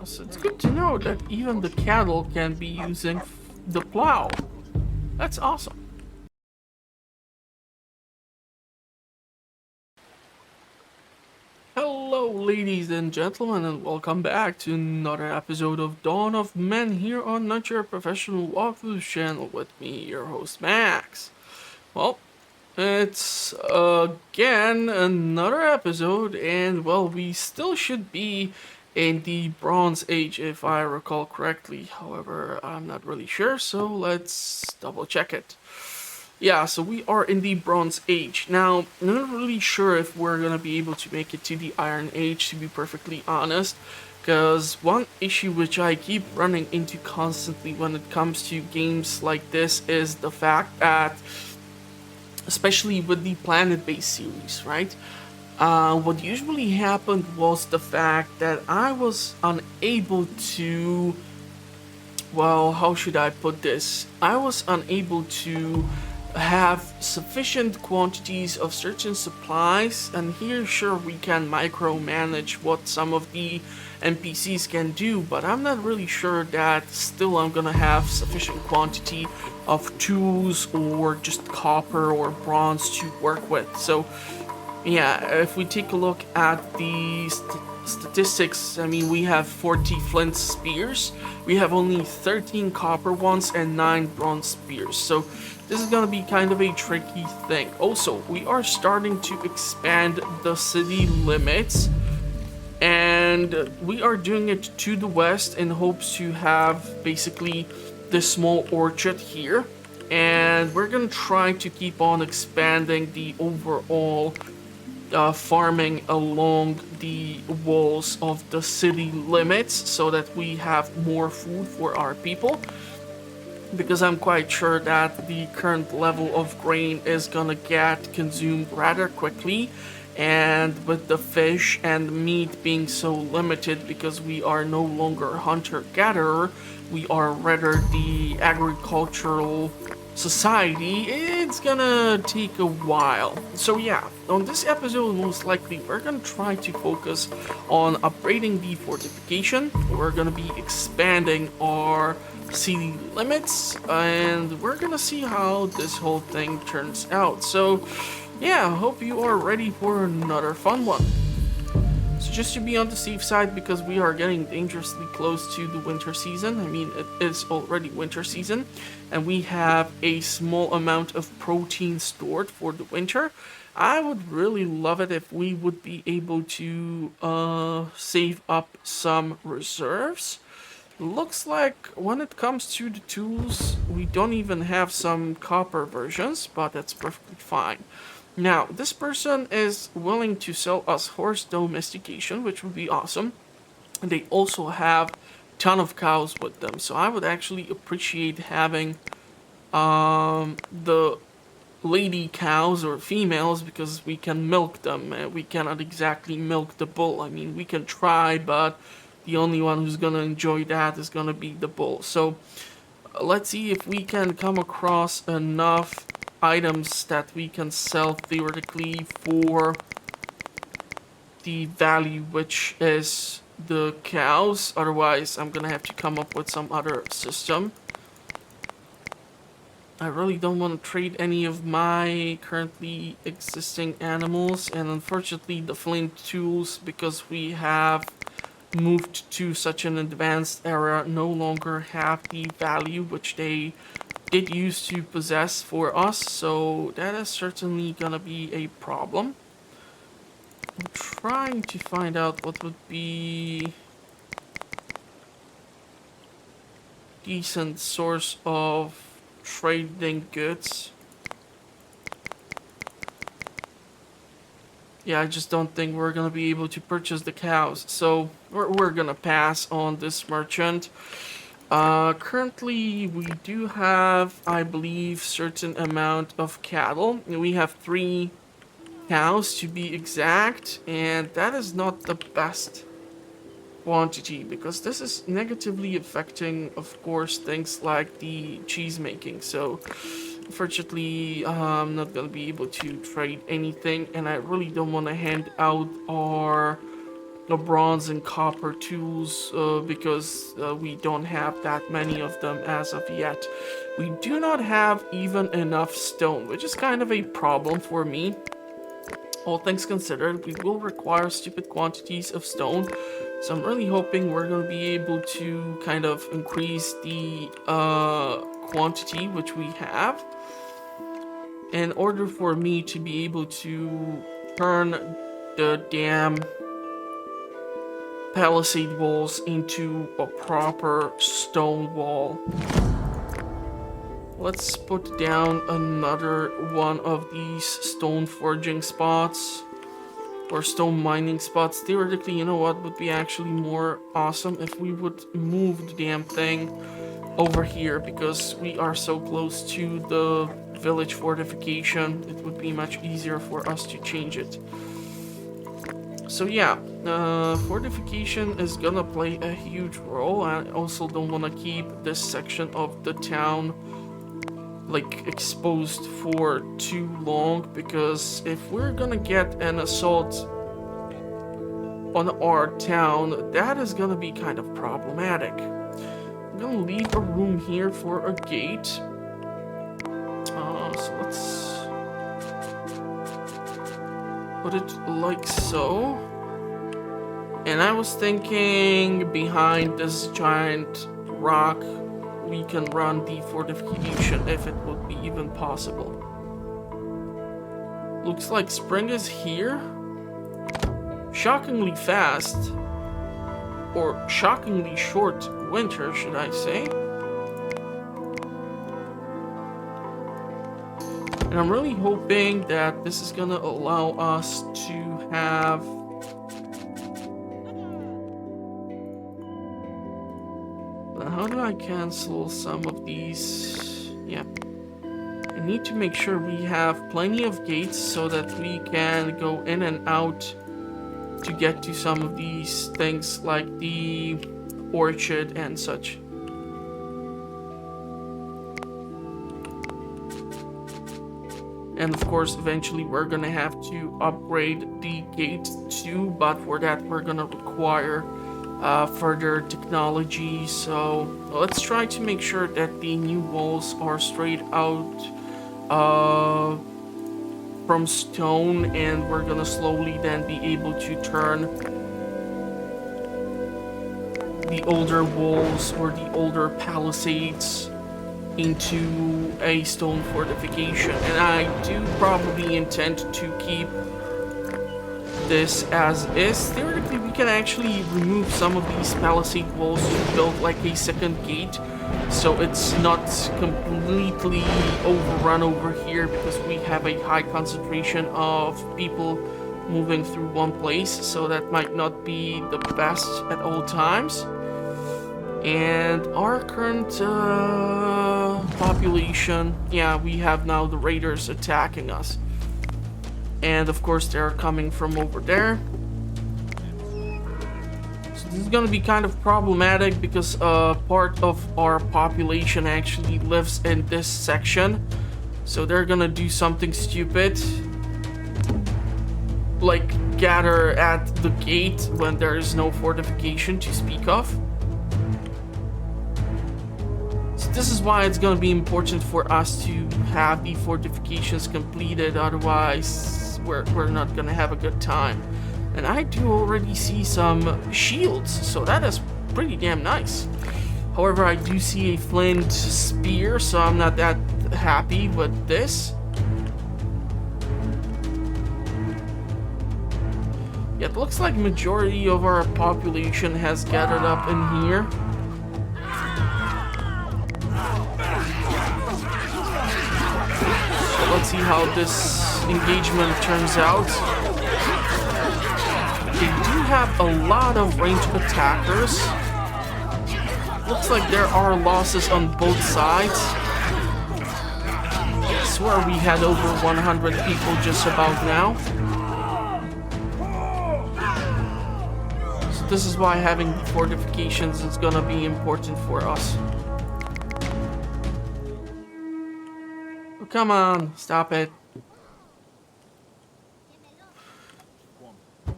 so it's good to know that even the cattle can be using the plow. That's awesome. Hello, ladies and gentlemen, and welcome back to another episode of Dawn of Men here on Not Your Professional Walkthrough channel with me, your host Max. Well, it's again another episode, and well, we still should be in the Bronze Age if I recall correctly. However, I'm not really sure, so let's double check it. Yeah, so we are in the Bronze Age. Now, I'm not really sure if we're gonna be able to make it to the Iron Age, to be perfectly honest. Because one issue which I keep running into constantly when it comes to games like this is the fact that, especially with the planet-based series, right? What usually happened was the fact that I was unable to, well, how should I put this? I was unable to have sufficient quantities of certain supplies, and here sure we can micromanage what some of the NPCs can do, but I'm not really sure that still I'm gonna have sufficient quantity of tools or just copper or bronze to work with. So yeah, if we take a look at the statistics, I mean, we have 40 flint spears, we have only 13 copper ones, and 9 bronze spears. So this is gonna be kind of a tricky thing. Also, we are starting to expand the city limits, and we are doing it to the west in hopes to have basically this small orchard here. And we're gonna try to keep on expanding the overall farming along the walls of the city limits so that we have more food for our people, because I'm quite sure that the current level of grain is gonna get consumed rather quickly, and with the fish and meat being so limited because we are no longer hunter-gatherer, we are rather the agricultural society, it's gonna take a while. So yeah, on this episode most likely we're gonna try to focus on upgrading the fortification, we're gonna be expanding our city limits, and we're gonna see how this whole thing turns out. So yeah, I hope you are ready for another fun one. So just to be on the safe side, because we are getting dangerously close to the winter season, I mean it is already winter season, and we have a small amount of protein stored for the winter, I would really love it if we would be able to save up some reserves. Looks like when it comes to the tools, we don't even have some copper versions, but that's perfectly fine. Now, this person is willing to sell us horse domestication, which would be awesome. And they also have a ton of cows with them, so I would actually appreciate having the lady cows or females, because we can milk them. We cannot exactly milk the bull. I mean, we can try, but the only one who's gonna enjoy that is gonna be the bull. So let's see if we can come across enough items that we can sell theoretically for the value, which is the cows. Otherwise, I'm gonna have to come up with some other system. I really don't want to trade any of my currently existing animals, and unfortunately the flint tools, because we have moved to such an advanced era, no longer have the value which they did used to possess for us, so that is certainly gonna be a problem. I'm trying to find out what would be decent source of trading goods. Yeah, I just don't think we're gonna be able to purchase the cows, so we're gonna pass on this merchant. Currently we do have, I believe, certain amount of cattle. We have 3 cows to be exact, and that is not the best quantity, because this is negatively affecting, of course, things like the cheese making. So unfortunately, I'm not gonna be able to trade anything, and I really don't want to hand out our bronze and copper tools because we don't have that many of them as of yet. We do not have even enough stone, which is kind of a problem for me. All things considered, we will require stupid quantities of stone. So I'm really hoping we're going to be able to kind of increase the quantity which we have in order for me to be able to turn the damn palisade walls into a proper stone wall. Let's put down another one of these stone forging spots or stone mining spots. Theoretically, you know what would be actually more awesome if we would move the damn thing over here, because we are so close to the village fortification. It would be much easier for us to change it. So yeah, fortification is gonna play a huge role. I also don't want to keep this section of the town like exposed for too long, because if we're gonna get an assault on our town, that is gonna be kind of problematic. I'm gonna leave a room here for a gate. So let's put it like so. And I was thinking behind this giant rock we can run the fortification, if it would be even possible. Looks like spring is here. Shockingly fast. Or shockingly short winter, should I say. And I'm really hoping that this is gonna allow us to have how do I cancel some of these? Yeah. I need to make sure we have plenty of gates so that we can go in and out to get to some of these things like the orchard and such. And of course, eventually we're gonna have to upgrade the gate too, but for that we're gonna require further technology. So let's try to make sure that the new walls are straight out from stone, and we're gonna slowly then be able to turn the older walls or the older palisades into a stone fortification. And I do probably intend to keep this as is. Theoretically, we can actually remove some of these palisade walls to build like a second gate, so it's not completely overrun over here, because we have a high concentration of people moving through one place, so that might not be the best at all times. And our current population, yeah, we have now the raiders attacking us. And of course they're coming from over there. So this is gonna be kind of problematic, because part of our population actually lives in this section. So they're gonna do something stupid, like gather at the gate when there is no fortification to speak of. This is why it's going to be important for us to have the fortifications completed, otherwise we're not going to have a good time. And I do already see some shields, so that is pretty damn nice. However, I do see a flint spear, so I'm not that happy with this. Yeah, it looks like majority of our population has gathered up in here. Let's see how this engagement turns out. They do have a lot of ranged attackers. Looks like there are losses on both sides. I swear we had over 100 people just about now. So this is why having fortifications is gonna be important for us. Come on, stop it.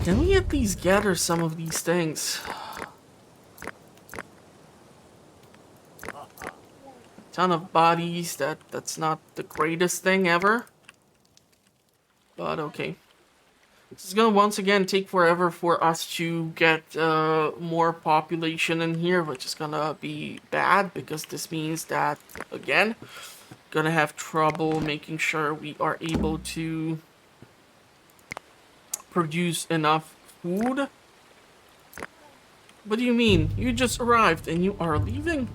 Can we at least gather some of these things? Ton of bodies, that's not the greatest thing ever. But okay. This is gonna once again take forever for us to get more population in here, which is gonna be bad because this means that, again, gonna have trouble making sure we are able to produce enough food. What do you mean? You just arrived and you are leaving?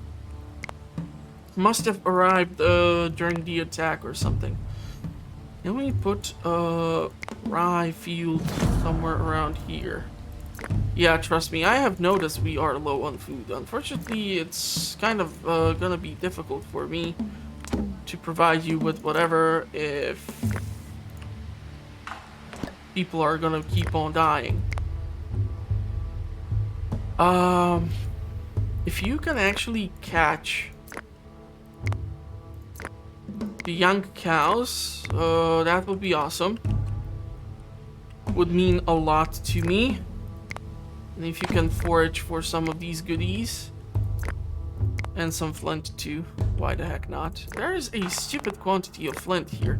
Must have arrived during the attack or something. Can we put a rye field somewhere around here? Yeah, trust me, I have noticed we are low on food. Unfortunately, it's kind of gonna be difficult for me to provide you with whatever if people are gonna keep on dying. If you can actually catch the young cows, that would be awesome. Would mean a lot to me. And if you can forage for some of these goodies. And some flint too. Why the heck not? There is a stupid quantity of flint here.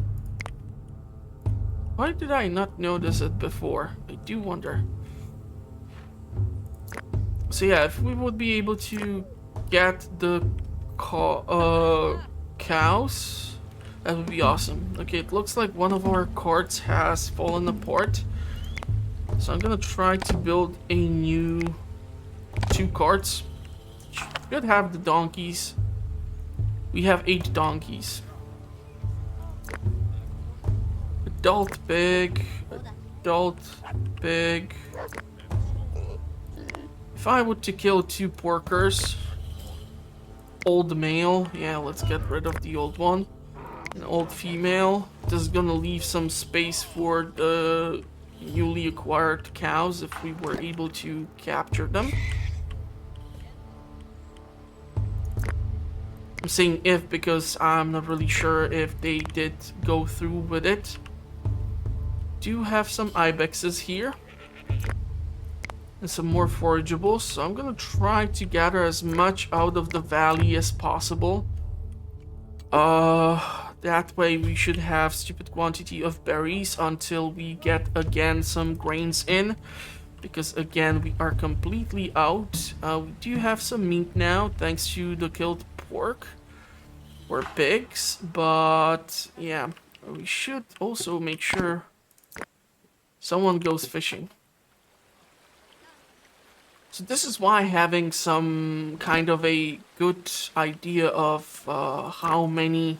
Why did I not notice it before? I do wonder. So yeah, if we would be able to get the cows, that would be awesome. Okay, it looks like one of our carts has fallen apart. So I'm gonna try to build a new 2 carts. Should have the donkeys. We have 8 donkeys. Adult pig. Adult pig. If I were to kill 2 porkers. Old male. Yeah, let's get rid of the old one. An old female. This is gonna leave some space for the newly acquired cows if we were able to capture them. I'm saying if because I'm not really sure if they did go through with it. Do have some ibexes here. And some more forageables. So I'm gonna try to gather as much out of the valley as possible. That way we should have stupid quantity of berries until we get again some grains in. Because again we are completely out. We do have some meat now thanks to the killed pork or pigs. But yeah, we should also make sure someone goes fishing. So this is why having some kind of a good idea of how many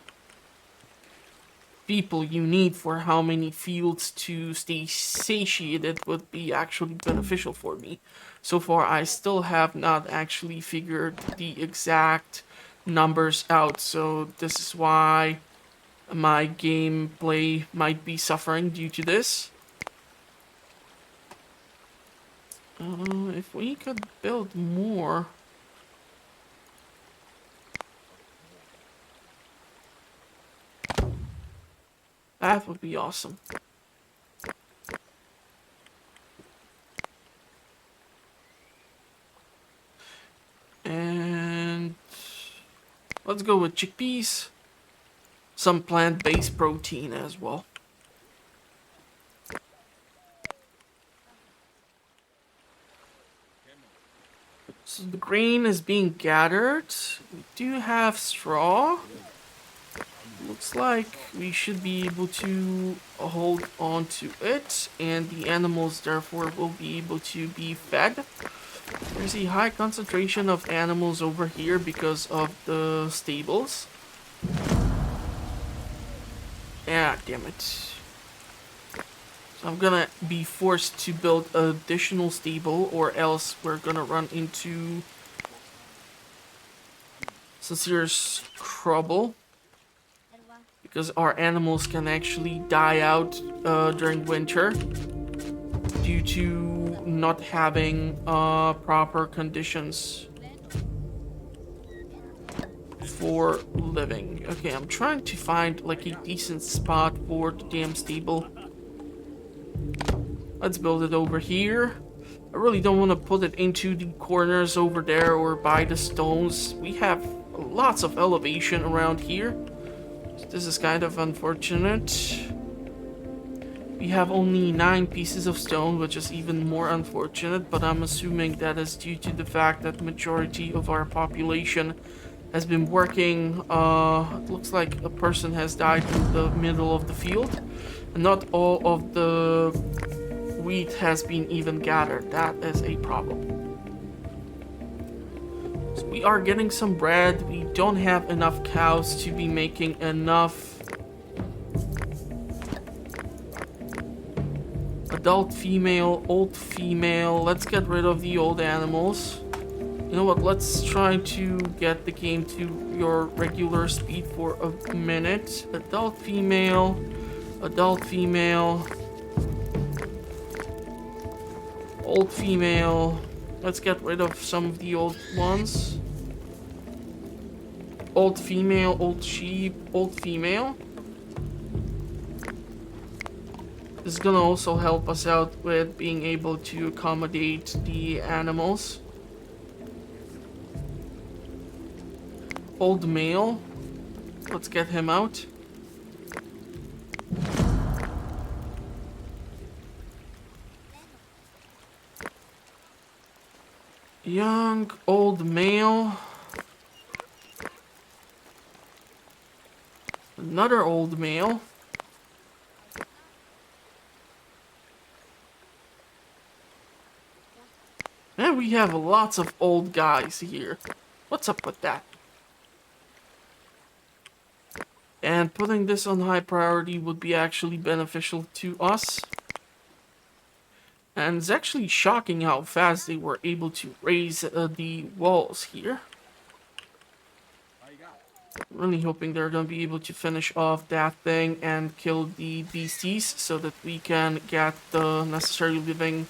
people you need for how many fields to stay satiated would be actually beneficial for me. So far, I still have not actually figured the exact numbers out. So this is why my gameplay might be suffering due to this. If we could build more. That would be awesome. And let's go with chickpeas. Some plant-based protein as well. So the grain is being gathered. We do have straw. Looks like we should be able to hold on to it, and the animals therefore will be able to be fed. There's a high concentration of animals over here because of the stables. Yeah, damn it. So I'm gonna be forced to build an additional stable, or else we're gonna run into some serious trouble. Because our animals can actually die out during winter due to not having proper conditions for living. Okay, I'm trying to find like a decent spot for the damn stable. Let's build it over here. I really don't want to put it into the corners over there or by the stones. We have lots of elevation around here. So this is kind of unfortunate. We have only 9 pieces of stone, which is even more unfortunate, but I'm assuming that is due to the fact that the majority of our population has been working. It looks like a person has died in the middle of the field, and not all of the wheat has been even gathered. That is a problem. So we are getting some bread. We don't have enough cows to be making enough adult female, old female. Let's get rid of the old animals. You know what, let's try to get the game to your regular speed for a minute. Adult female, adult female, old female. Let's get rid of some of the old ones. Old female, old sheep, old female. This is gonna also help us out with being able to accommodate the animals. Old male. Let's get him out. Young, old male. Another old male. And we have lots of old guys here. What's up with that? And putting this on high priority would be actually beneficial to us. And it's actually shocking how fast they were able to raise the walls here. Really hoping they're going to be able to finish off that thing and kill the beasties so that we can get the necessary living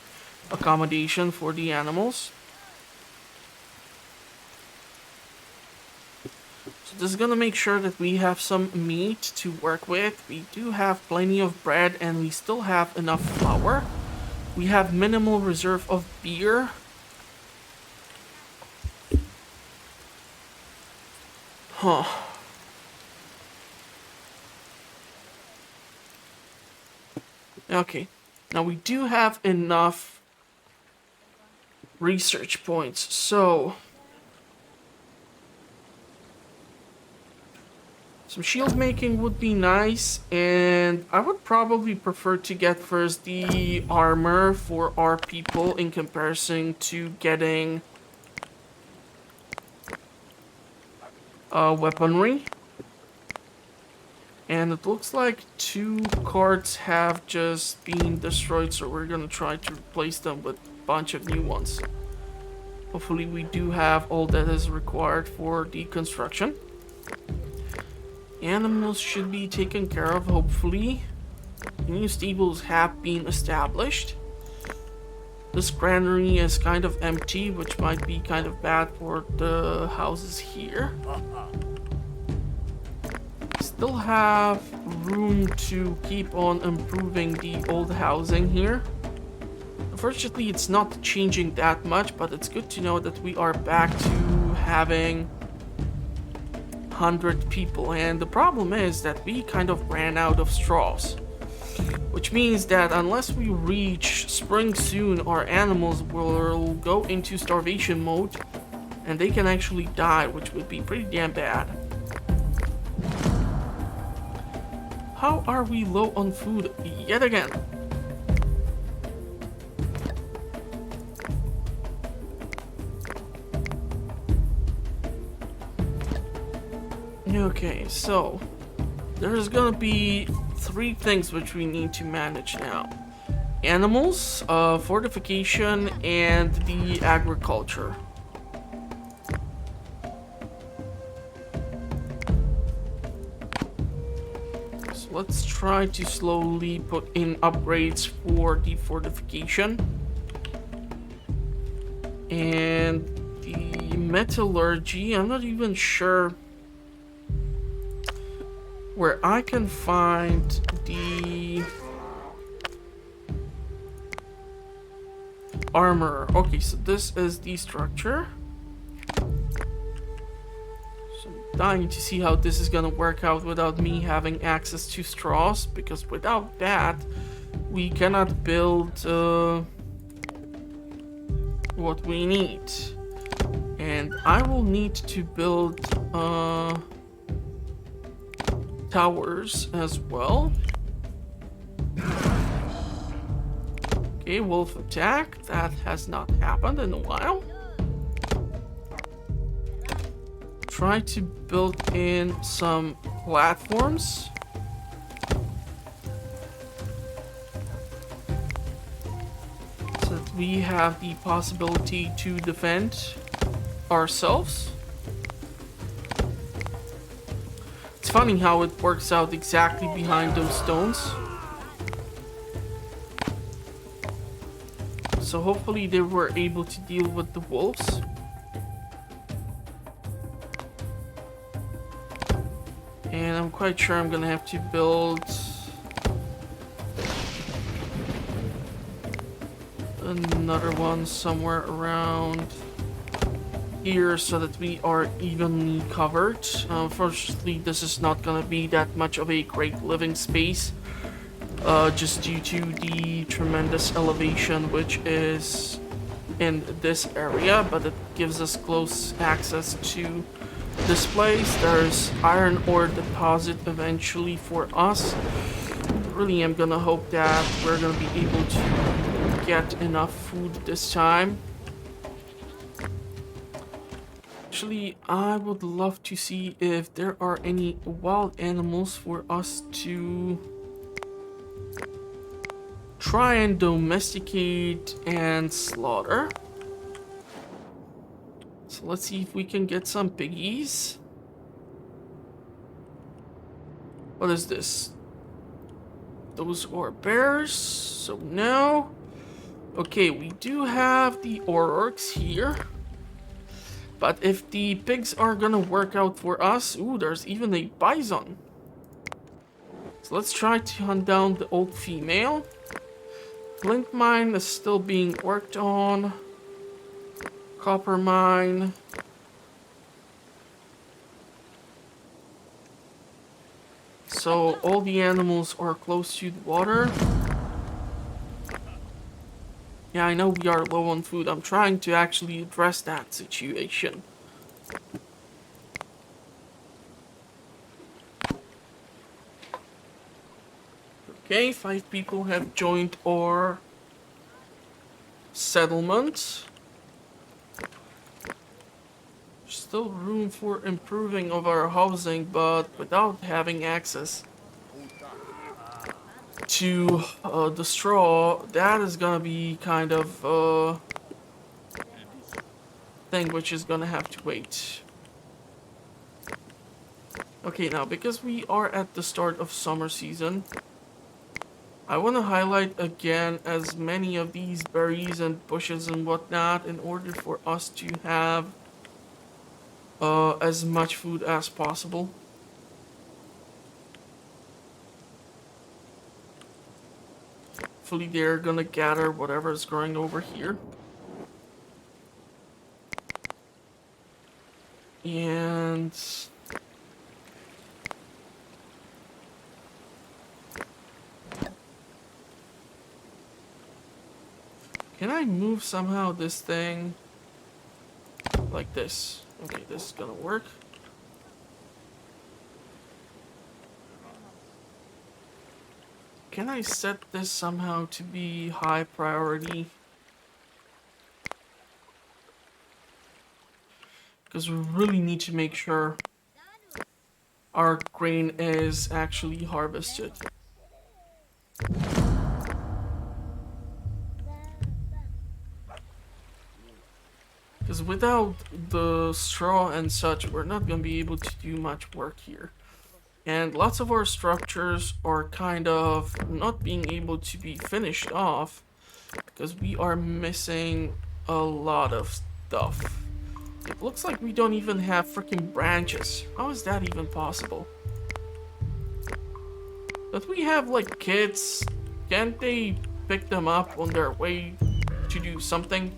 accommodation for the animals. So this is gonna make sure that we have some meat to work with. We do have plenty of bread and we still have enough flour. We have minimal reserve of beer. Huh. Okay. Now we do have enough research points, so some shield making would be nice, and I would probably prefer to get first the armor for our people in comparison to getting weaponry. And it looks like 2 carts have just been destroyed, so we're gonna try to replace them with a bunch of new ones. Hopefully we do have all that is required for the construction. Animals should be taken care of, hopefully. New stables have been established. This granary is kind of empty, which might be kind of bad for the houses here. Still have room to keep on improving the old housing here. Unfortunately, it's not changing that much, but it's good to know that we are back to having 100 people. And the problem is that we kind of ran out of straws, which means that unless we reach spring soon, our animals will go into starvation mode and they can actually die, which would be pretty damn bad. How are we low on food yet again? Okay, so there's gonna be 3 things which we need to manage now. Animals, fortification, and the agriculture. So let's try to slowly put in upgrades for the fortification. And the metallurgy, I'm not even sure where I can find the Armor. Okay, so this is the structure. So I'm dying to see how this is gonna work out without me having access to straws, because without that, we cannot build what we need. And I will need to build towers as well. Okay, wolf attack. That has not happened in a while. Try to build in some platforms. So that we have the possibility to defend ourselves. It's funny how it works out exactly behind those stones. So hopefully they were able to deal with the wolves. And I'm quite sure I'm gonna have to build another one somewhere around here so that we are evenly covered. Unfortunately, this is not gonna be that much of a great living space, just due to the tremendous elevation which is in this area, but it gives us close access to this place. There's iron ore deposit eventually for us. Really am gonna hope that we're gonna be able to get enough food this time. Actually, I would love to see if there are any wild animals for us to try and domesticate and slaughter. So let's see if we can get some piggies. What is this? Those are bears, so no. Okay, we do have the orcs here. But if the pigs are gonna work out for us... Ooh, there's even a bison. So let's try to hunt down the old female. Flint mine is still being worked on. Copper mine. So all the animals are close to the water. Yeah, I know we are low on food. I'm trying to actually address that situation. Okay, 5 people have joined our settlement. Still room for improving of our housing, but without having access to the straw, that is gonna be kind of thing which is gonna have to wait. Okay, now because we are at the start of summer season, I want to highlight again as many of these berries and bushes and whatnot in order for us to have as much food as possible. Hopefully they're gonna gather whatever is growing over here. And can I move somehow this thing like this? Okay, this is gonna work. Can I set this somehow to be high priority? Because we really need to make sure our grain is actually harvested. Because without the straw and such, we're not going to be able to do much work here. And lots of our structures are kind of not being able to be finished off because we are missing a lot of stuff. It looks like we don't even have freaking branches. How is that even possible? But we have like kids. Can't they pick them up on their way to do something,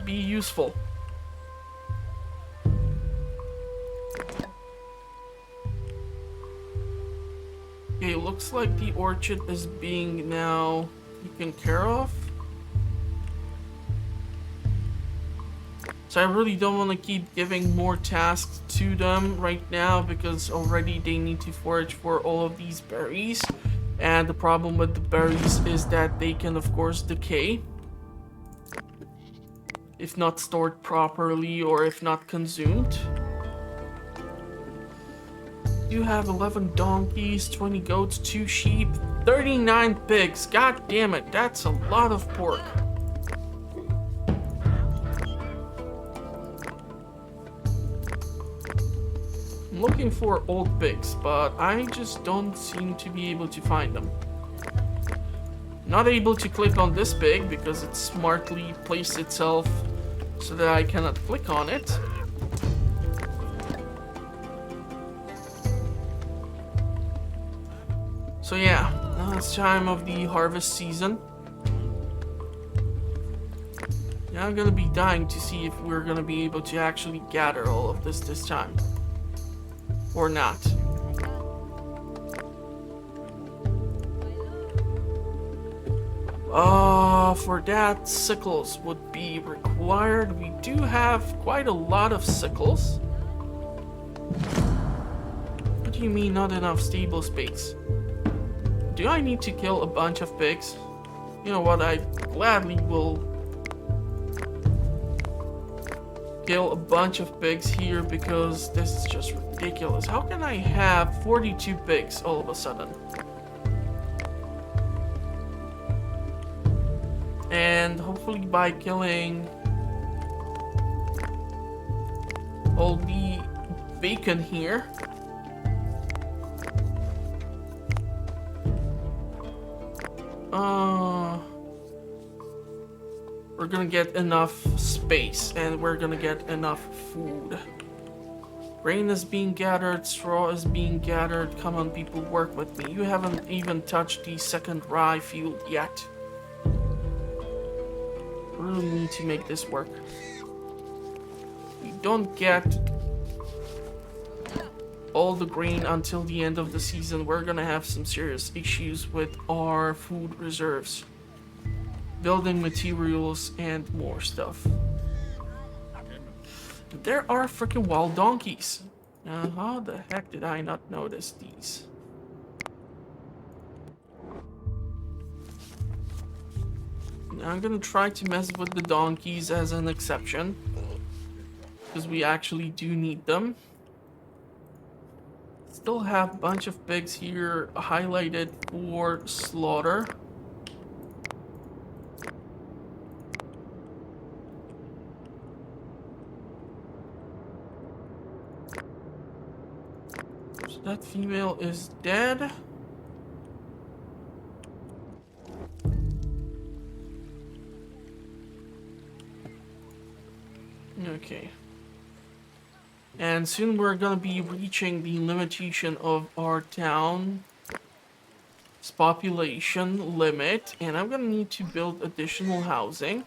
be useful. Okay, looks like the orchard is being now taken care of. So I really don't want to keep giving more tasks to them right now because already they need to forage for all of these berries. And the problem with the berries is that they can of course decay if not stored properly or if not consumed. You have 11 donkeys, 20 goats, 2 sheep, 39 pigs. God damn it, that's a lot of pork. I'm looking for old pigs, but I just don't seem to be able to find them. Not able to click on this pig because it smartly placed itself so that I cannot click on it. So yeah, now it's time of the harvest season. Now I'm gonna be dying to see if we're gonna be able to actually gather all of this time. Or not. For that, sickles would be required. We do have quite a lot of sickles. What do you mean not enough stable space? Do I need to kill a bunch of pigs? You know what, I gladly will kill a bunch of pigs here because this is just ridiculous. How can I have 42 pigs all of a sudden? And hopefully by killing all the bacon here, we're gonna get enough space and we're gonna get enough food. Grain is being gathered, straw is being gathered. Come on, people, work with me. You haven't even touched the second rye field yet. Really need to make this work. We don't get all the grain until the end of the season. We're gonna have some serious issues with our food reserves, building materials, and more stuff. There are freaking wild donkeys. Now, how the heck did I not notice these? Now I'm gonna try to mess with the donkeys as an exception, because we actually do need them. Still have a bunch of pigs here highlighted for slaughter. So that female is dead. Okay. And soon we're gonna be reaching the limitation of our town's population limit, and I'm gonna need to build additional housing.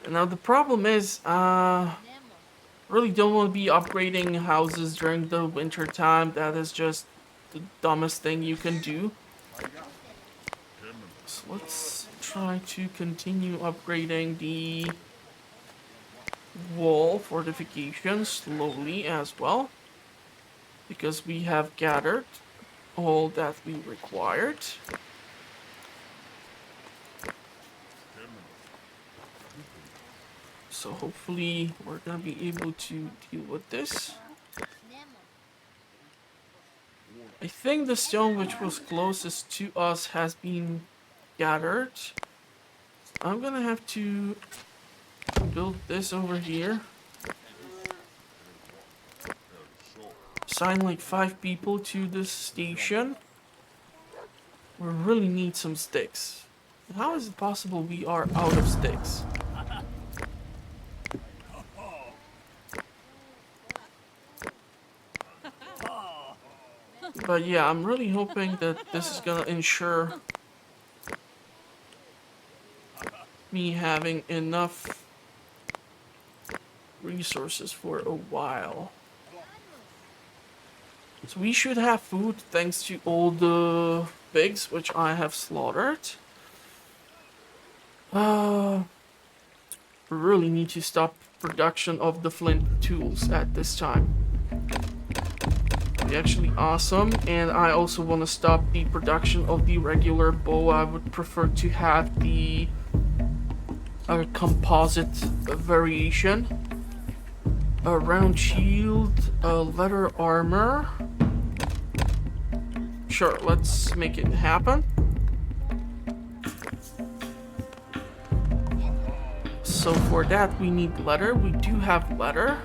And now the problem is, really don't want to be upgrading houses during the winter time. That is just the dumbest thing you can do. So let's try to continue upgrading the wall fortification slowly as well, because we have gathered all that we required. So hopefully we're gonna be able to deal with this. I think the stone which was closest to us has been gathered. I'm gonna have to build this over here. Assign like 5 people to this station. We really need some sticks. How is it possible we are out of sticks? But yeah, I'm really hoping that this is gonna ensure me having enough resources for a while. So we should have food thanks to all the pigs which I have slaughtered. Really need to stop production of the flint tools at this time. Be actually awesome, and I also want to stop the production of the regular bow. I would prefer to have the composite variation. A round shield, leather armor. Sure, let's make it happen. So for that we need leather. We do have leather.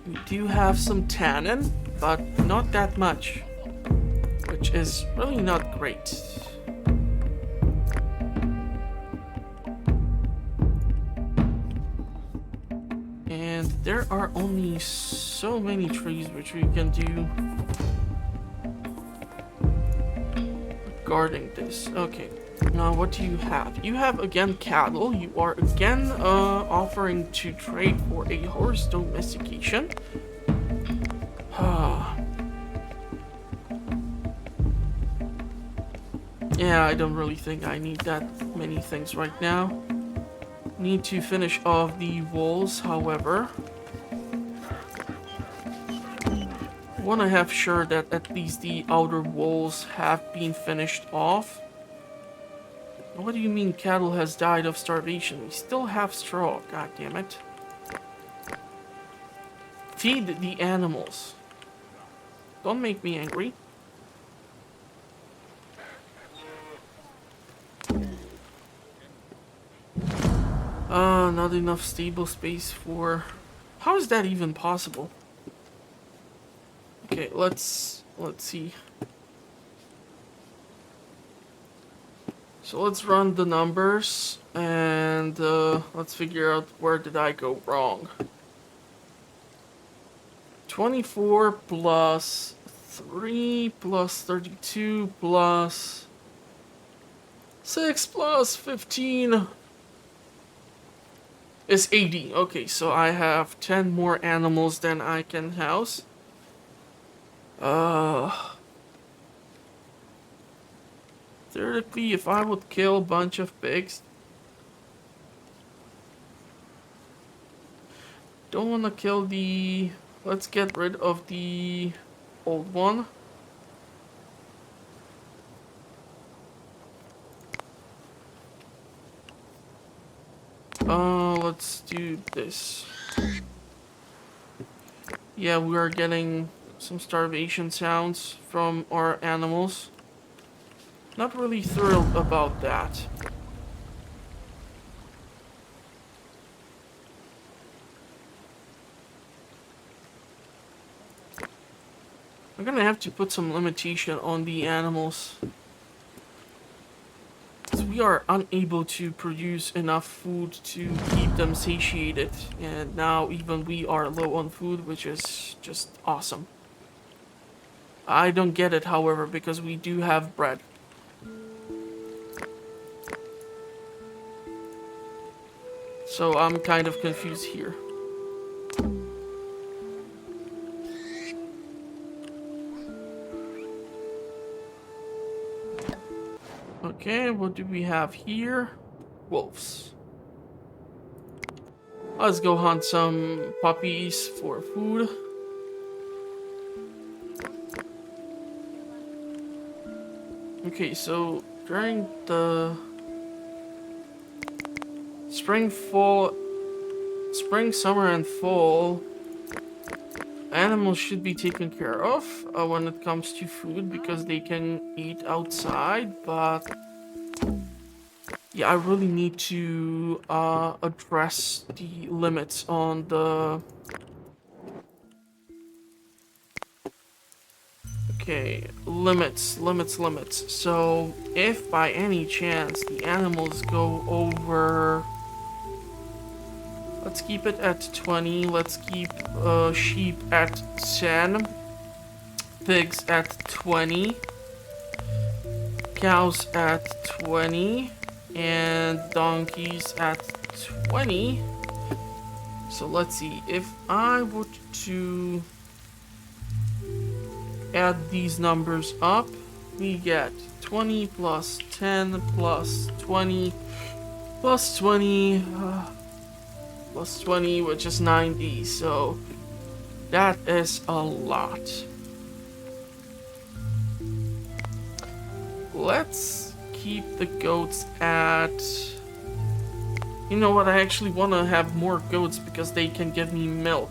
We do have some tannin, but not that much, which is really not great. And there are only so many trees which we can do regarding this. Okay. Now, what do you have? You have, again, cattle. You are, again, offering to trade for a horse domestication. Yeah, I don't really think I need that many things right now. Need to finish off the walls, however. Want to have sure that at least the outer walls have been finished off. What do you mean cattle has died of starvation? We still have straw, god damn it. Feed the animals. Don't make me angry. Not enough stable space for... How is that even possible? Okay, let's see. So let's run the numbers and let's figure out where did I go wrong. 24 plus 3 plus 32 plus 6 plus 15 is 80. Okay, so I have 10 more animals than I can house. Theoretically, if I would kill a bunch of pigs, don't want to kill the... Let's get rid of the old one. Let's do this. Yeah, we are getting some starvation sounds from our animals. Not really thrilled about that. I'm gonna have to put some limitation on the animals. Because we are unable to produce enough food to keep them satiated. And now even we are low on food, which is just awesome. I don't get it, however, because we do have bread. So I'm kind of confused here. Okay, what do we have here? Wolves. Let's go hunt some puppies for food. Okay, so during the spring, summer, and fall, animals should be taken care of when it comes to food because they can eat outside, but yeah, I really need to address the limits on the... Okay, limits. So, if by any chance the animals go over... Let's keep it at 20, let's keep sheep at 10, pigs at 20, cows at 20 and donkeys at 20. So let's see, if I were to add these numbers up, we get 20 plus 10 plus 20 plus 20 plus 20, which is 90. So that is a lot. Let's keep the goats at... You know what, I actually want to have more goats because they can give me milk.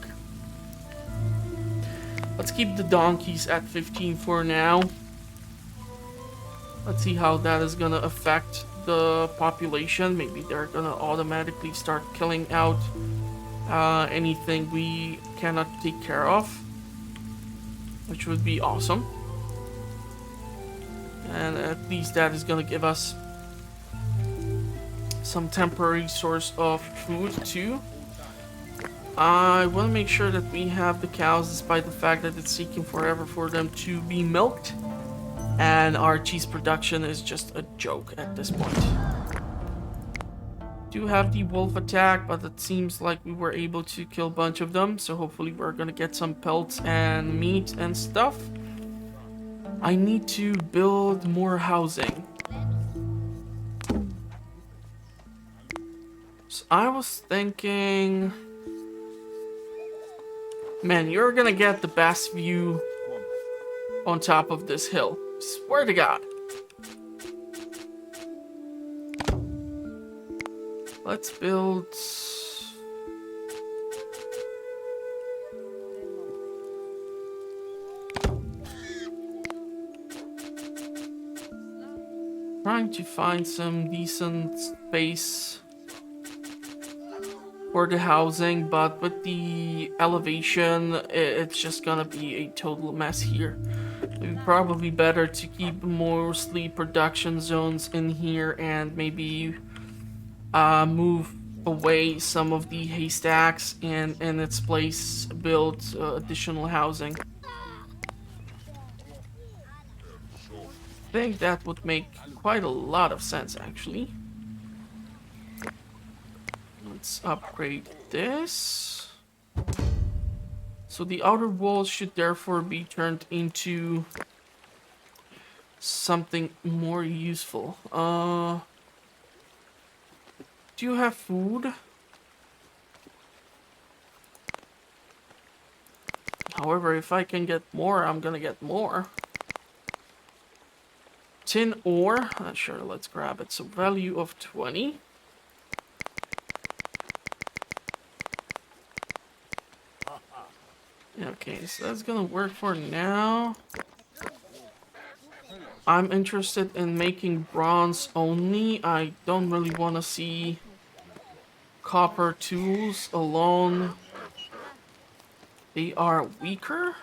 Let's keep the donkeys at 15 for now. Let's see how that is gonna affect the population. Maybe they're gonna automatically start killing out anything we cannot take care of, which would be awesome. And at least that is gonna give us some temporary source of food too. I want to make sure that we have the cows, despite the fact that it's taking forever for them to be milked. And our cheese production is just a joke at this point. Do have the wolf attack, but it seems like we were able to kill a bunch of them. So hopefully we're gonna get some pelts and meat and stuff. I need to build more housing. So I was thinking... Man, you're gonna get the best view on top of this hill. Swear to God. Let's build... Trying to find some decent space for the housing, but with the elevation, it's just gonna be a total mess here. It'd be probably better to keep mostly production zones in here and maybe move away some of the haystacks and in its place build additional housing. I think that would make quite a lot of sense, actually. Let's upgrade this. So the outer walls should therefore be turned into something more useful. Do you have food? However, if I can get more, I'm gonna get more. Tin ore. Sure, let's grab it. So value of 20. Okay, so that's gonna work for now. I'm interested in making bronze only. I don't really want to see copper tools alone. They are weaker.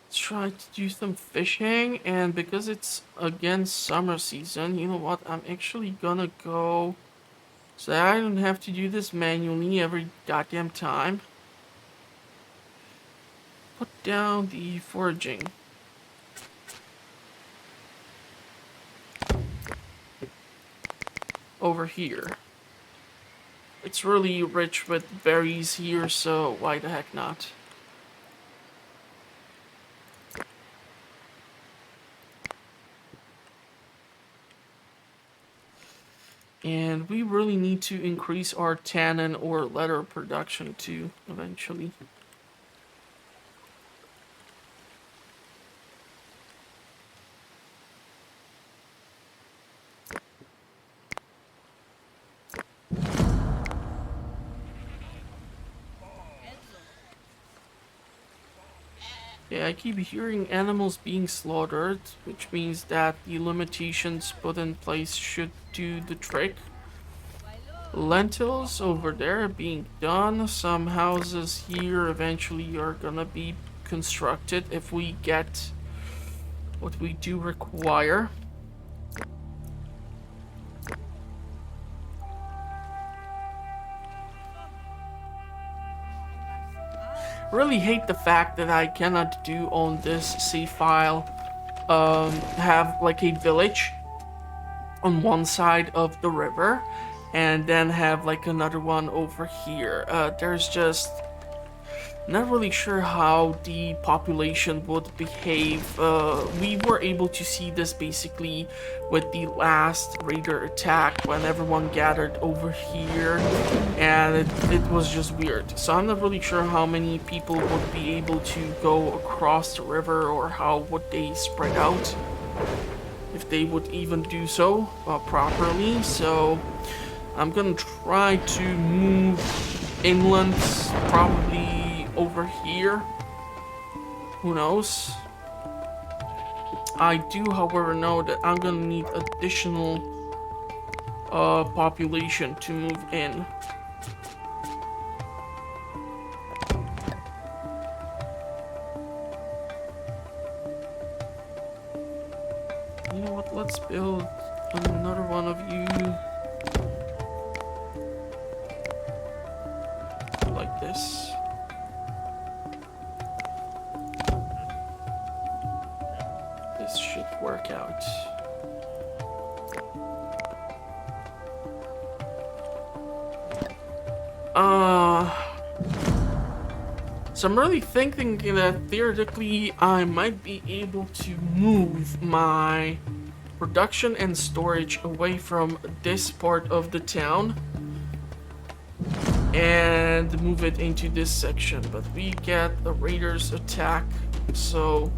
Let's try to do some fishing, and because it's again summer season, you know what? I'm actually gonna go so that I don't have to do this manually every goddamn time. Put down the foraging. Over here. It's really rich with berries here, so why the heck not? And we really need to increase our tannin or leather production too, eventually. Yeah, I keep hearing animals being slaughtered, which means that the limitations put in place should do the trick. Lentils over there being done. Some houses here eventually are gonna be constructed if we get what we do require. Really hate the fact that I cannot do on this save file have like a village on one side of the river and then have like another one over here. There's just not really sure how the population would behave. We were able to see this basically with the last raider attack when everyone gathered over here, and it was just weird. So I'm not really sure how many people would be able to go across the river, or how would they spread out, if they would even do so properly. So I'm gonna try to move inland, probably over here. Who knows? I do, however, know that I'm gonna need additional population to move in. You know what? Let's build another one of you. Like this. Should work out. So I'm really thinking that theoretically I might be able to move my production and storage away from this part of the town and move it into this section, but we get a raider's attack, so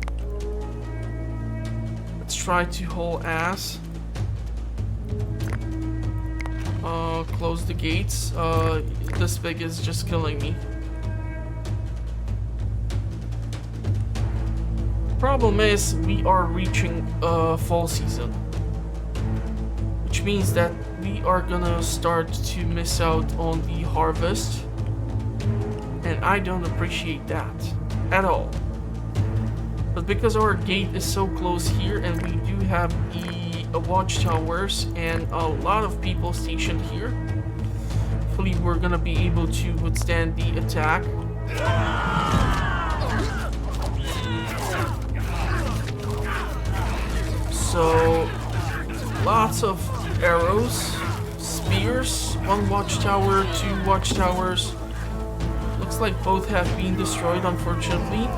try to haul ass. Close the gates. This pig is just killing me. Problem is, we are reaching fall season, which means that we are gonna start to miss out on the harvest, and I don't appreciate that at all. But because our gate is so close here, and we do have the watchtowers and a lot of people stationed here, hopefully we're gonna be able to withstand the attack. So, lots of arrows, spears, one watchtower, two watchtowers. Looks like both have been destroyed, unfortunately.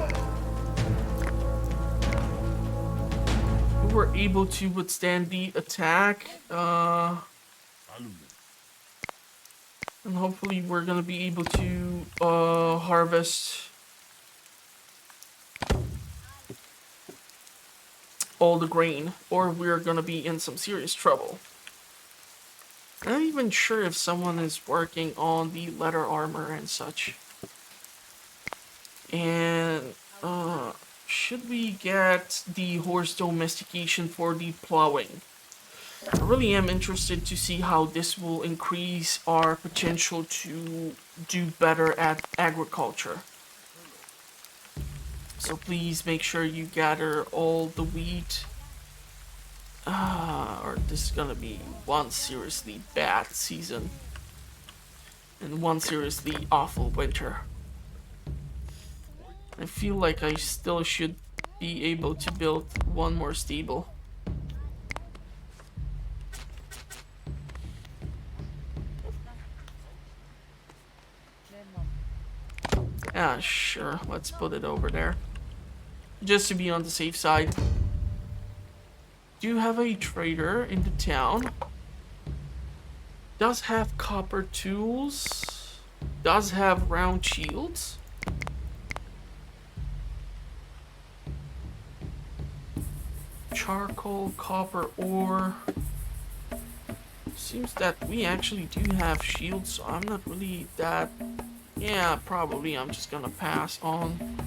Were able to withstand the attack, and hopefully we're gonna be able to harvest all the grain, or we're gonna be in some serious trouble. I'm not even sure if someone is working on the leather armor and such. And should we get the horse domestication for the plowing? I really am interested to see how this will increase our potential to do better at agriculture. So please make sure you gather all the wheat. Or this is gonna be one seriously bad season and one seriously awful winter. I feel like I still should be able to build one more stable. Ah, sure, let's put it over there. Just to be on the safe side. Do you have a trader in the town? Does have copper tools. Does have round shields. Charcoal, copper ore. Seems that we actually do have shields, so I'm not really that... Yeah, probably I'm just gonna pass on.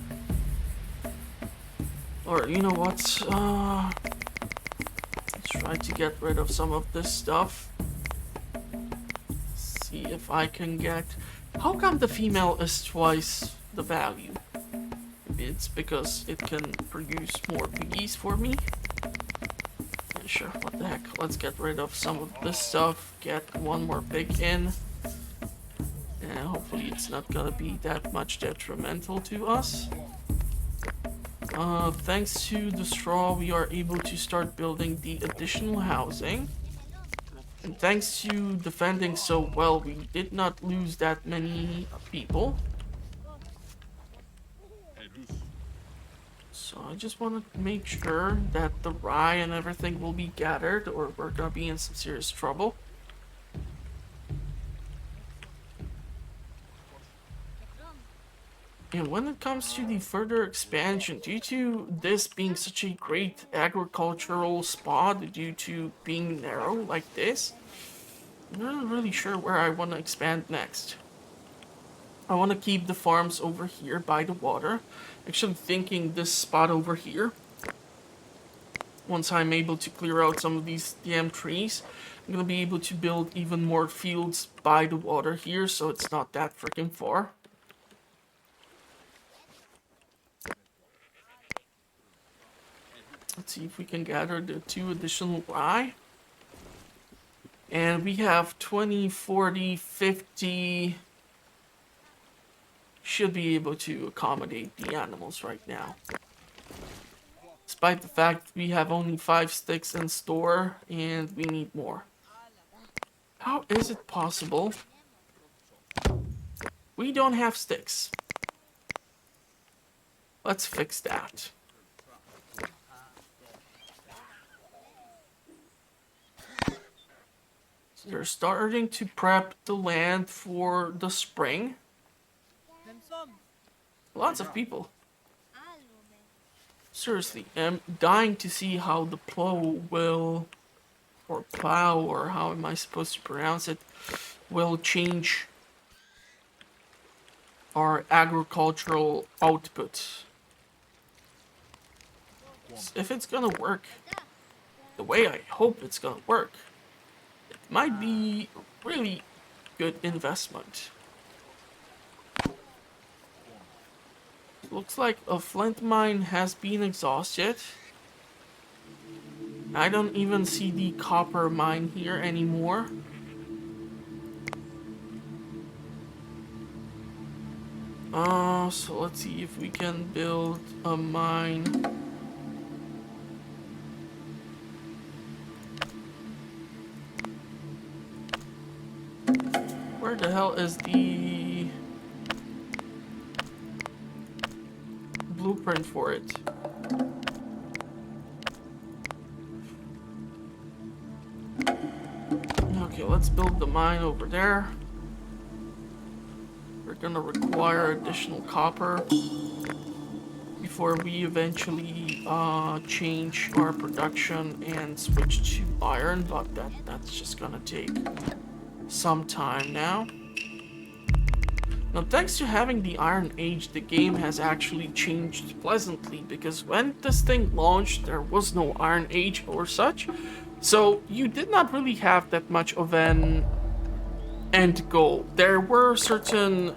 Or, you know what? Let's try to get rid of some of this stuff. See if I can get... How come the female is twice the value? Maybe it's because it can produce more piggies for me. Yeah, sure, what the heck. Let's get rid of some of this stuff. Get one more pig in. And hopefully it's not gonna be that much detrimental to us. Thanks to the straw, we are able to start building the additional housing. And thanks to defending so well, we did not lose that many people. So I just want to make sure that the rye and everything will be gathered, or we're gonna be in some serious trouble. And when it comes to the further expansion, due to this being such a great agricultural spot, due to being narrow like this, I'm not really sure where I want to expand next. I want to keep the farms over here by the water. Actually thinking this spot over here, once I'm able to clear out some of these damn trees, I'm going to be able to build even more fields by the water here, so it's not that freaking far. Let's see if we can gather the 2 additional rye. And we have 20, 40, 50. Should be able to accommodate the animals right now. Despite the fact we have only 5 sticks in store and we need more. How is it possible we don't have sticks? Let's fix that. So they're starting to prep the land for the spring. Lots of people. Seriously, I'm dying to see how the plow will, or plow, or how am I supposed to pronounce it, will change our agricultural output. If it's gonna work the way I hope it's gonna work, it might be a really good investment. Looks like a flint mine has been exhausted. I don't even see the copper mine here anymore. So let's see if we can build a mine. Where the hell is the blueprint for it? Okay, let's build the mine over there. We're gonna require additional copper before we eventually change our production and switch to iron, but that's just gonna take some time now. Now, thanks to having the Iron Age, the game has actually changed pleasantly, because when this thing launched, there was no Iron Age or such, so you did not really have that much of an end goal. There were certain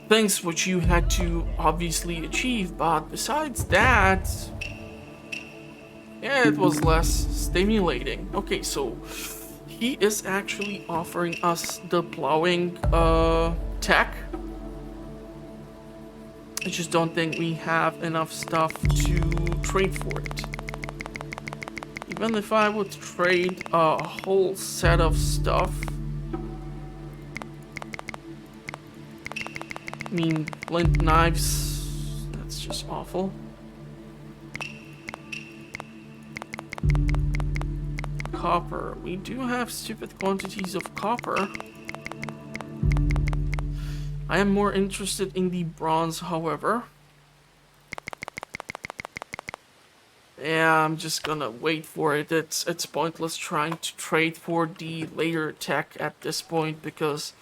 things which you had to obviously achieve, but besides that, yeah, it was less stimulating. Okay, so he is actually offering us the plowing tech. I just don't think we have enough stuff to trade for it. Even if I would trade a whole set of stuff, I mean, flint knives, that's just awful. Copper. We do have stupid quantities of copper. I am more interested in the bronze, however. Yeah, I'm just gonna wait for it. It's pointless trying to trade for the later tech at this point, because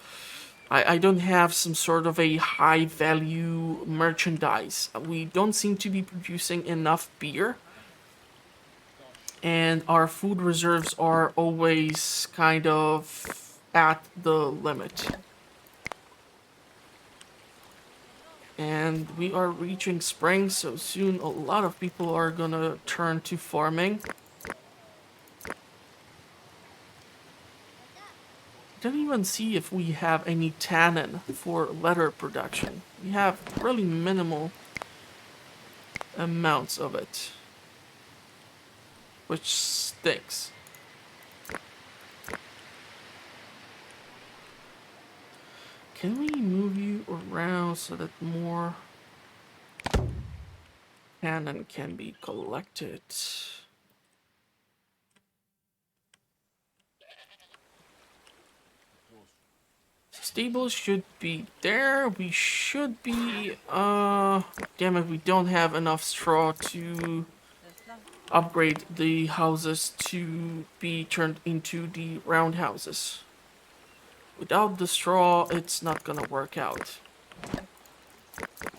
I don't have some sort of a high value merchandise. We don't seem to be producing enough beer. And our food reserves are always kind of at the limit. And we are reaching spring, so soon a lot of people are gonna turn to farming. don't even see if we have any tannin for leather production. We have really minimal amounts of it, which stinks. Can we move you around so that more tannin can be collected? Stables should be there. We should be, damn it, we don't have enough straw to upgrade the houses to be turned into the round houses. Without the straw, it's not gonna work out.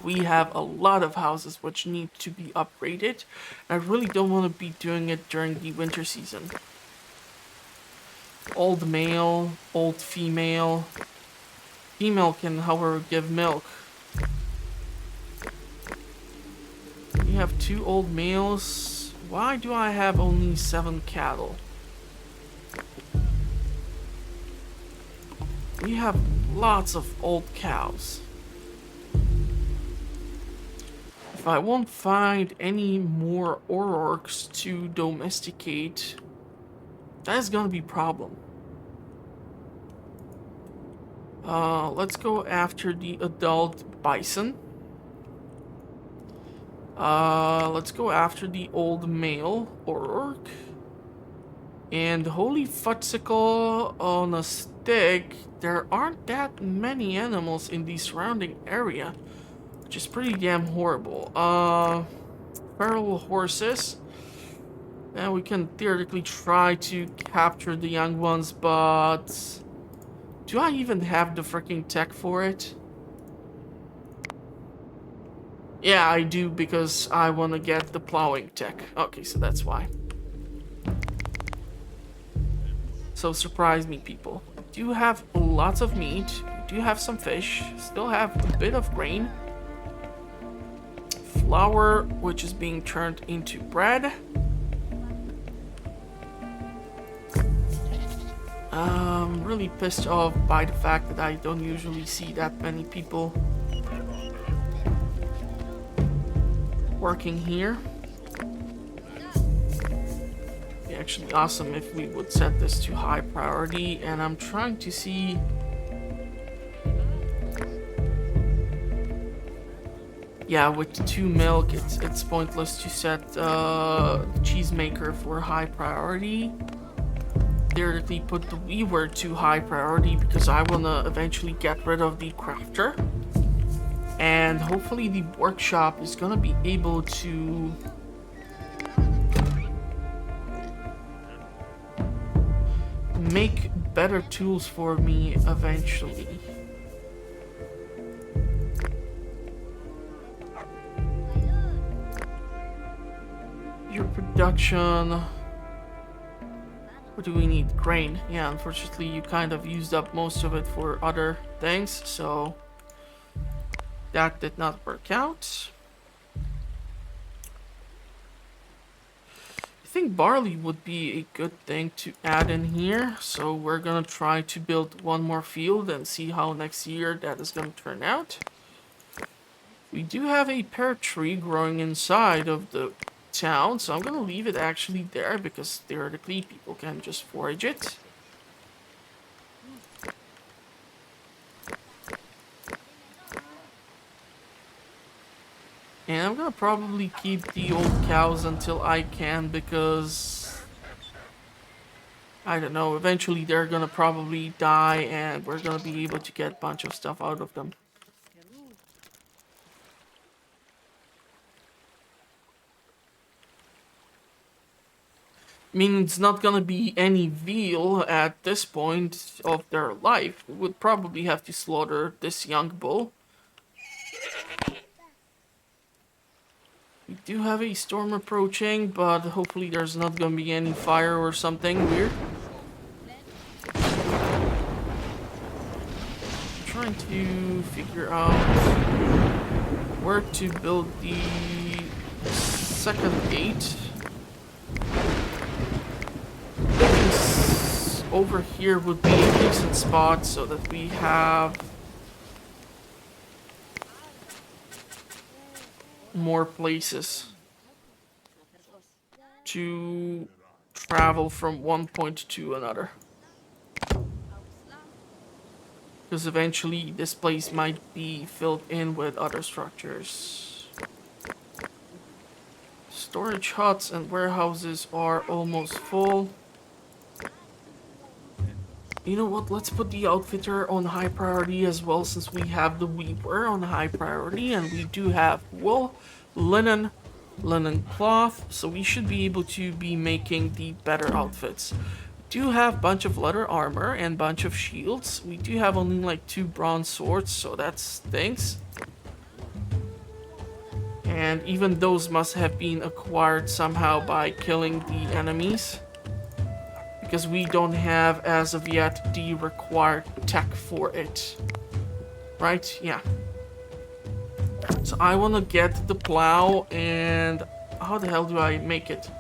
We have a lot of houses which need to be upgraded. I really don't want to be doing it during the winter season. Old male, old female. Female can, however, give milk. We have 2 old males. Why do I have only 7 cattle? We have lots of old cows. If I won't find any more orcs to domesticate, that's gonna be a problem. Let's go after the adult bison. Let's go after the old male orc. And holy futsicle on a stick, there aren't that many animals in the surrounding area, which is pretty damn horrible. Feral horses. And we can theoretically try to capture the young ones, but do I even have the freaking tech for it? Yeah, I do, because I want to get the plowing tech. Okay, so that's why. So surprise me, people. We do have lots of meat. We do have some fish. Still have a bit of grain. Flour, which is being turned into bread. I'm really pissed off by the fact that I don't usually see that many people working here. It'd be actually awesome if we would set this to high priority, and I'm trying to see. Yeah, with 2 milk, it's pointless to set the cheese maker for high priority. Theoretically put the weaver to high priority because I want to eventually get rid of the crafter. And hopefully the workshop is going to be able to make better tools for me eventually. Your production. What do we need? Grain. Yeah, unfortunately you kind of used up most of it for other things, so that did not work out. I think barley would be a good thing to add in here, so we're gonna try to build 1 more field and see how next year that is gonna turn out. We do have a pear tree growing inside of the town, so I'm gonna leave it actually there because theoretically people can just forage it. And I'm gonna probably keep the old cows until I can because I don't know, eventually they're gonna probably die and we're gonna be able to get a bunch of stuff out of them. I mean, it's not gonna be any veal at this point of their life. We would probably have to slaughter this young bull. We do have a storm approaching, but hopefully there's not gonna be any fire or something weird. I'm trying to figure out where to build the second gate. over here would be a decent spot so that we have more places to travel from one point to another. Because eventually this place might be filled in with other structures. Storage huts and warehouses are almost full. You know what, let's put the outfitter on high priority as well, since we have the weaver on high priority and we do have wool, linen cloth, so we should be able to be making the better outfits. We do have a bunch of leather armor and bunch of shields. We do have only like 2 bronze swords, so that stinks. And even those must have been acquired somehow by killing the enemies, because we don't have, as of yet, the required tech for it. Right? Yeah. So I want to get the plow, and how the hell do I make it?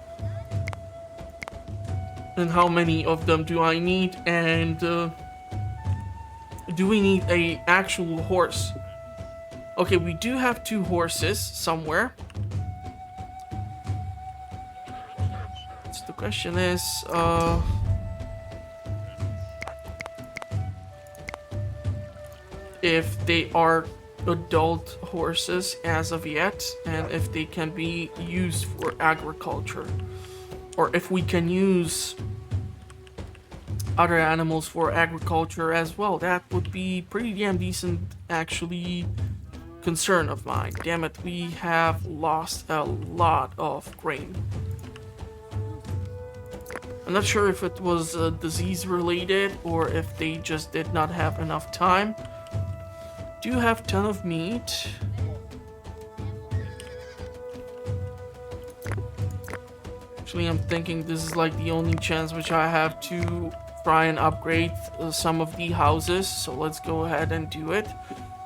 And how many of them do I need? And do we need a actual horse? Okay, we do have 2 horses somewhere. So the question is, if they are adult horses as of yet, and if they can be used for agriculture, or if we can use other animals for agriculture as well. That would be pretty damn decent, actually. Concern of mine. Damn it, we have lost a lot of grain. I'm not sure if it was disease related or if they just did not have enough time. Do have a ton of meat. Actually, I'm thinking this is like the only chance which I have to try and upgrade some of the houses. So let's go ahead and do it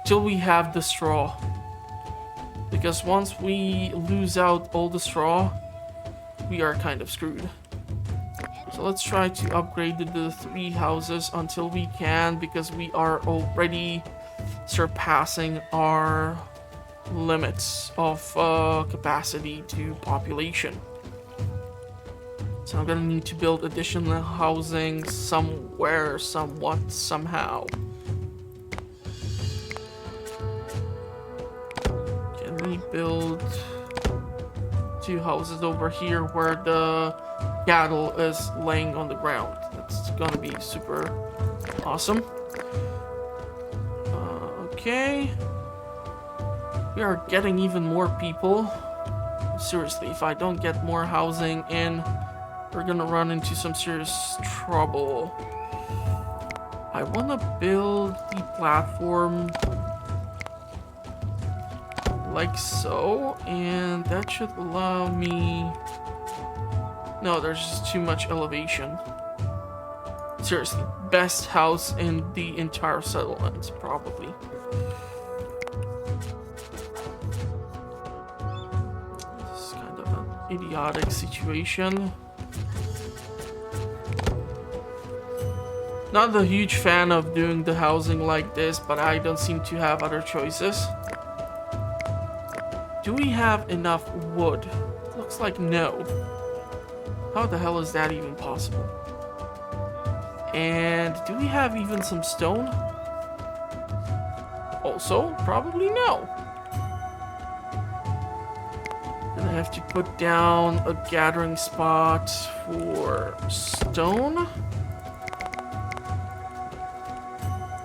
till we have the straw. Because once we lose out all the straw, we are kind of screwed. So let's try to upgrade the 3 houses until we can, because we are already surpassing our limits of capacity to population. So I'm gonna need to build additional housing somewhere, somewhat, somehow. Can we build 2 houses over here where the cattle is laying on the ground? That's gonna be super awesome. Okay. We are getting even more people. Seriously, if I don't get more housing in, we're gonna run into some serious trouble. I wanna build the platform like so, and that should allow me... No, there's just too much elevation. Seriously, best house in the entire settlement, probably. This is kind of an idiotic situation. Not a huge fan of doing the housing like this, but I don't seem to have other choices. Do we have enough wood? Looks like no. How the hell is that even possible? And do we have even some stone? Also, probably no. Then I have to put down a gathering spot for stone.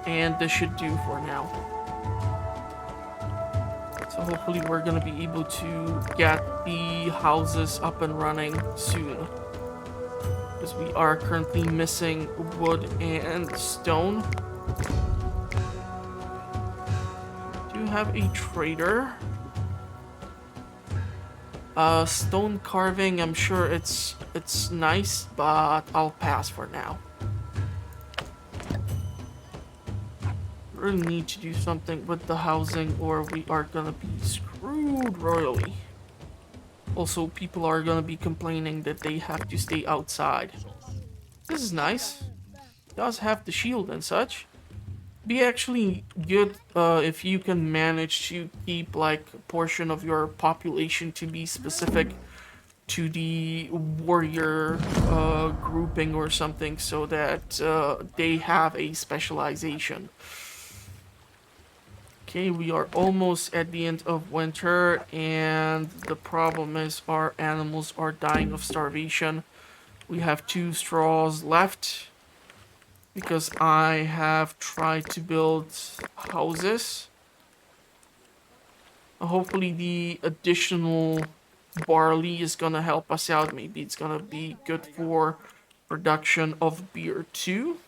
And this should do for now. So hopefully we're gonna be able to get the houses up and running soon. Because we are currently missing wood and stone. Do have a trader. Stone carving, I'm sure it's nice, but I'll pass for now. Really need to do something with the housing or we are gonna be screwed royally. Also, people are gonna be complaining that they have to stay outside. This is nice. does have the shield and such. Be actually good if you can manage to keep like a portion of your population to be specific to the warrior grouping or something, so that they have a specialization. Okay, we are almost at the end of winter, and the problem is our animals are dying of starvation. We have 2 straws left because I have tried to build houses. Hopefully the additional barley is gonna help us out. Maybe it's gonna be good for production of beer too.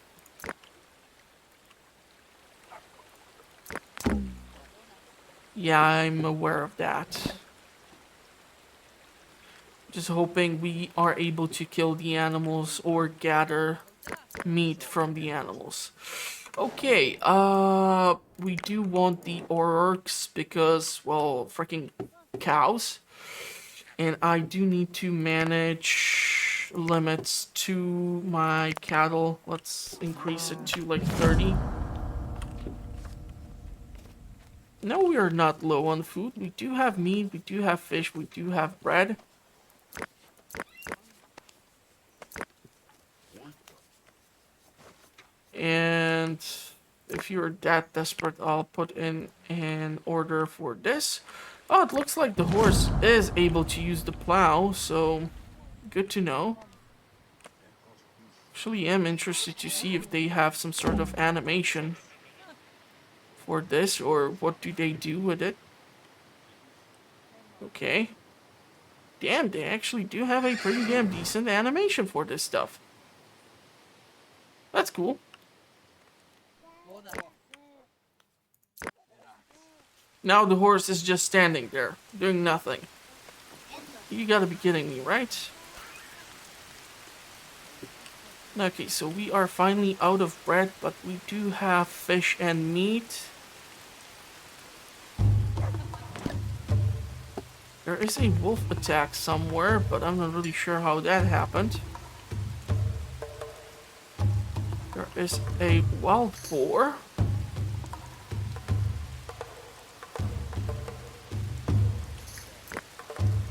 Yeah, I'm aware of that. Just hoping we are able to kill the animals or gather meat from the animals. Okay, we do want the orcs because, well, freaking cows. And I do need to manage limits to my cattle. Let's increase it to like 30. No, we are not low on food. We do have meat, we do have fish, we do have bread. And if you're that desperate, I'll put in an order for this. Oh, it looks like the horse is able to use the plow, so good to know. Actually, am interested to see if they have some sort of animation for this, or what do they do with it. Okay. Damn, they actually do have a pretty damn decent animation for this stuff. That's cool. Now the horse is just standing there, doing nothing. You gotta be kidding me, right? Okay, so we are finally out of bread, but we do have fish and meat. There is a wolf attack somewhere, but I'm not really sure how that happened. There is a wild boar.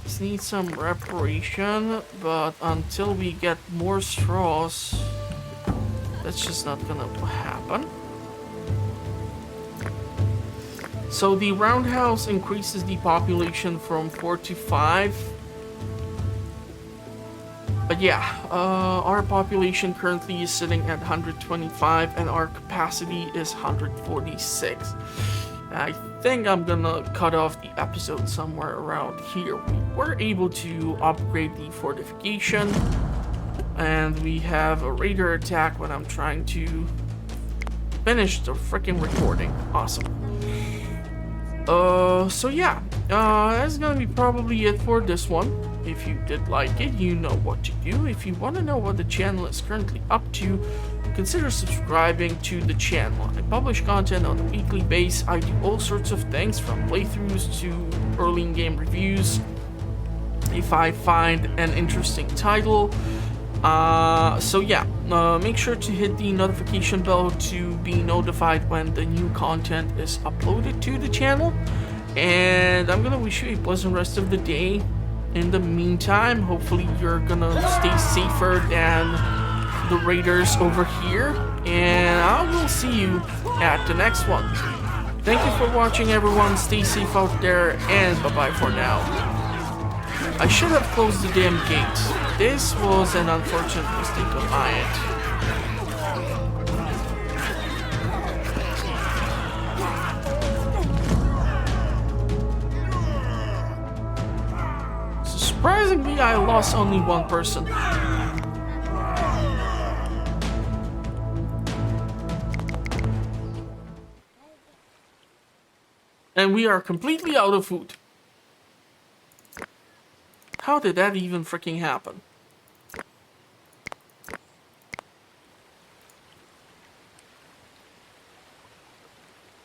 This needs some reparation, but until we get more straws, that's just not gonna happen. So the roundhouse increases the population from 4 to 5. But yeah, our population currently is sitting at 125 and our capacity is 146. I think I'm gonna cut off the episode somewhere around here. We were able to upgrade the fortification, and we have a raider attack when I'm trying to finish the freaking recording. Awesome. So yeah, that's gonna be probably it for this one. If you did like it, you know what to do. If you want to know what the channel is currently up to, consider subscribing to the channel. I publish content on a weekly basis. I do all sorts of things from playthroughs to early in-game reviews. If I find an interesting title. So yeah, make sure to hit the notification bell to be notified when the new content is uploaded to the channel. And I'm gonna wish you a pleasant rest of the day. In the meantime, hopefully you're gonna stay safer than the raiders over here. And I will see you at the next one. Thank you for watching, everyone. Stay safe out there, and bye-bye for now. I should have closed the damn gate. This was an unfortunate mistake on my end. Surprisingly, I lost only one person. And we are completely out of food. How did that even freaking happen?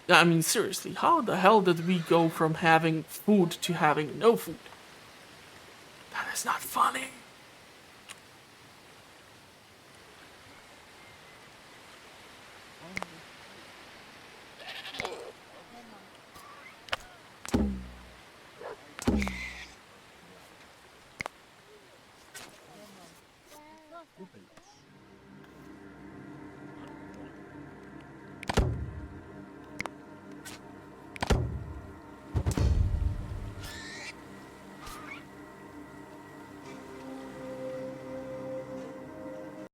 I mean, seriously, how the hell did we go from having food to having no food? That is not funny. Stupid.